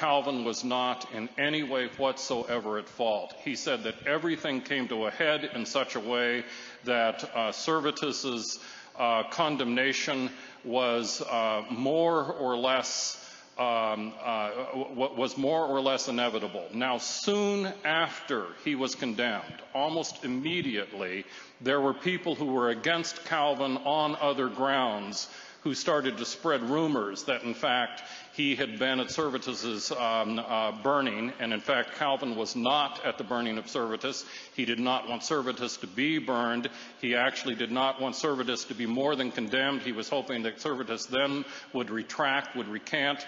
Calvin was not in any way whatsoever at fault. He said that everything came to a head in such a way that Servetus's condemnation was more or less inevitable. Now, soon after he was condemned, almost immediately, there were people who were against Calvin on other grounds who started to spread rumors that, in fact, he had been at Servetus's burning, and in fact, Calvin was not at the burning of Servetus. He did not want Servetus to be burned. He actually did not want Servetus to be more than condemned. He was hoping that Servetus then would retract, would recant.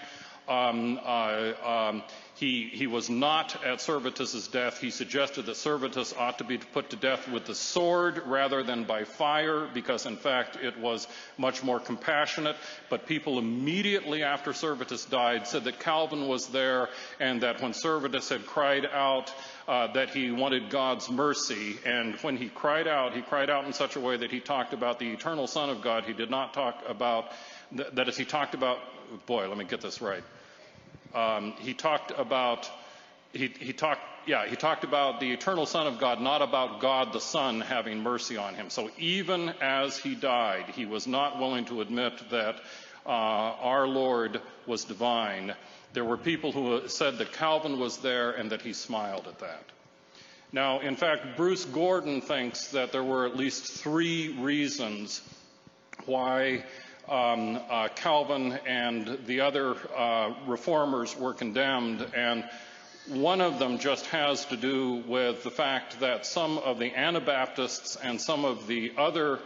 He was not at Servetus's death. He suggested that Servetus ought to be put to death with the sword rather than by fire, because in fact it was much more compassionate. But people immediately after Servetus died said that Calvin was there, and that when Servetus had cried out that he wanted God's mercy, and when he cried out in such a way that he talked about the eternal Son of God. He did not talk about, that is, he talked about, boy, let me get this right. He talked about the eternal Son of God, not about God the Son having mercy on him. So even as he died, he was not willing to admit that our Lord was divine. There were people who said that Calvin was there and that he smiled at that. Now, in fact, Bruce Gordon thinks that there were at least 3 reasons why Calvin and the other reformers were condemned, and one of them just has to do with the fact that some of the Anabaptists and some of the other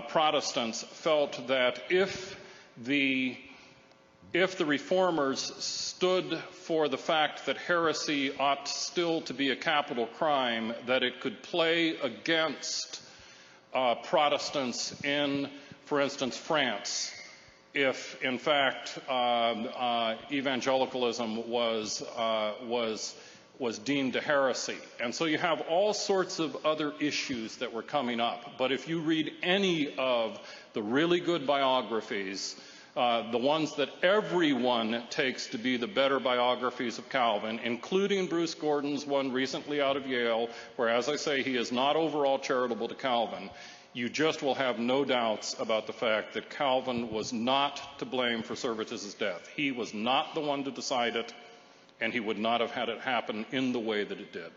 Protestants felt that if the reformers stood for the fact that heresy ought still to be a capital crime, that it could play against Protestants in, for instance, France, if in fact evangelicalism was deemed a heresy. And so you have all sorts of other issues that were coming up. But if you read any of the really good biographies, the ones that everyone takes to be the better biographies of Calvin, including Bruce Gordon's one recently out of Yale, where, as I say, he is not overall charitable to Calvin, you just will have no doubts about the fact that Calvin was not to blame for Servetus's death. He was not the one to decide it, and he would not have had it happen in the way that it did.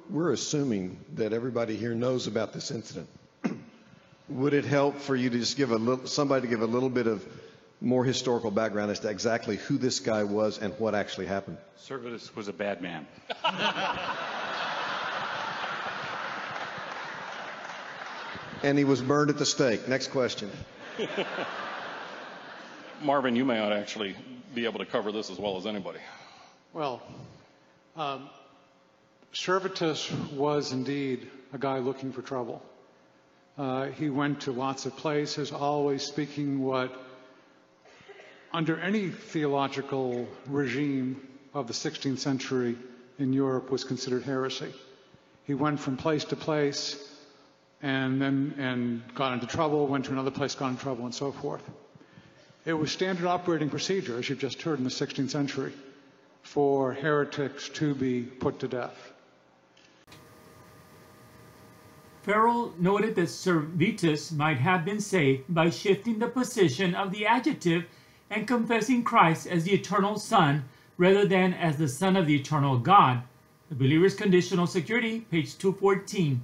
We're assuming that everybody here knows about this incident. Would it help for you to just give somebody to give a little bit of more historical background as to exactly who this guy was and what actually happened? Servetus was a bad man. And he was burned at the stake. Next question. Marvin, you may not actually be able to cover this as well as anybody. Well, Servetus was indeed a guy looking for trouble. He went to lots of places, always speaking what, under any theological regime of the 16th century in Europe, was considered heresy. He went from place to place and got into trouble, went to another place, got into trouble, and so forth. It was standard operating procedure, as you've just heard, in the 16th century, for heretics to be put to death. Farrell noted that Servetus might have been saved by shifting the position of the adjective and confessing Christ as the eternal Son rather than as the Son of the eternal God. The Believer's Conditional Security, page 214.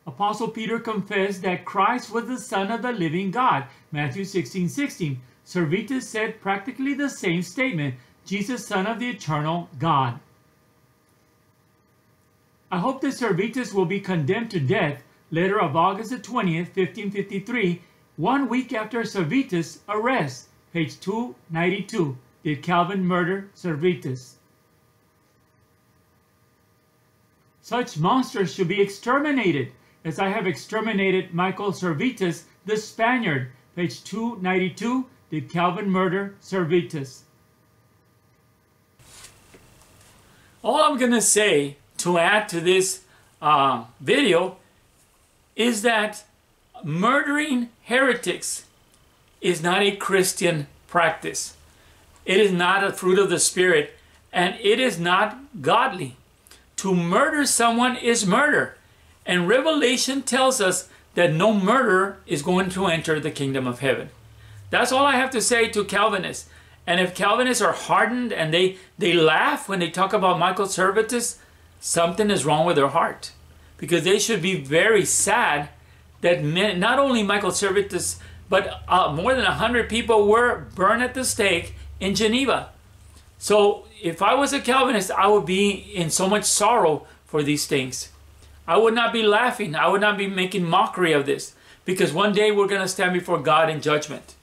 Apostle Peter confessed that Christ was the Son of the living God, Matthew 16:16. Servetus said practically the same statement, Jesus, Son of the eternal God. I hope that Servetus will be condemned to death, letter of August the 20th, 1553, 1 week after Servetus' arrest, page 292. Did Calvin murder Servetus? Such monsters should be exterminated, as I have exterminated Michael Servetus, the Spaniard, page 292. Did Calvin murder Servetus? All I'm going to say to add to this video is that murdering heretics is not a Christian practice. It is not a fruit of the Spirit, and it is not godly. To murder someone is murder. And Revelation tells us that no murderer is going to enter the kingdom of heaven. That's all I have to say to Calvinists. And if Calvinists are hardened and they laugh when they talk about Michael Servetus, something is wrong with their heart. Because they should be very sad that not only Michael Servetus, but more than 100 people were burned at the stake in Geneva. So if I was a Calvinist, I would be in so much sorrow for these things. I would not be laughing. I would not be making mockery of this. Because one day we're going to stand before God in judgment.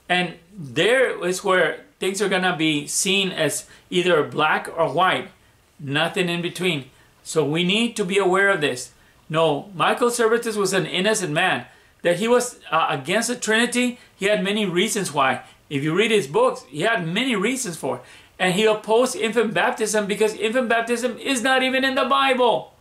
And there is where things are going to be seen as either black or white. Nothing in between. So we need to be aware of this. No, Michael Servetus was an innocent man. That he was against the Trinity, he had many reasons why. If you read his books, he had many reasons for it. And he opposed infant baptism because infant baptism is not even in the Bible.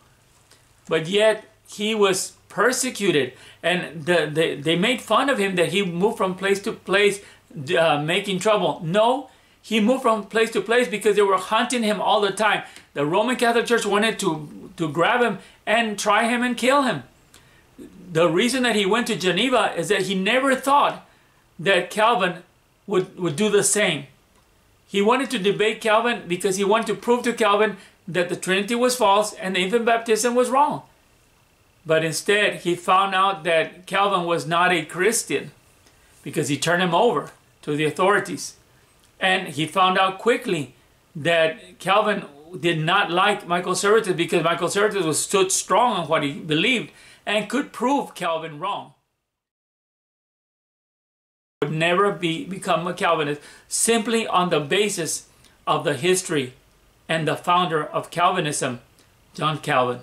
But yet he was persecuted, and they made fun of him that he moved from place to place making trouble. No, he moved from place to place because they were hunting him all the time. The Roman Catholic Church wanted to grab him and try him and kill him. The reason that he went to Geneva is that he never thought that Calvin would do the same. He wanted to debate Calvin because he wanted to prove to Calvin that the Trinity was false and the infant baptism was wrong. But instead, he found out that Calvin was not a Christian because he turned him over to the authorities. And he found out quickly that Calvin did not like Michael Servetus because Michael Servetus stood strong on what he believed and could prove Calvin wrong. Would never become a Calvinist simply on the basis of the history and the founder of Calvinism, John Calvin.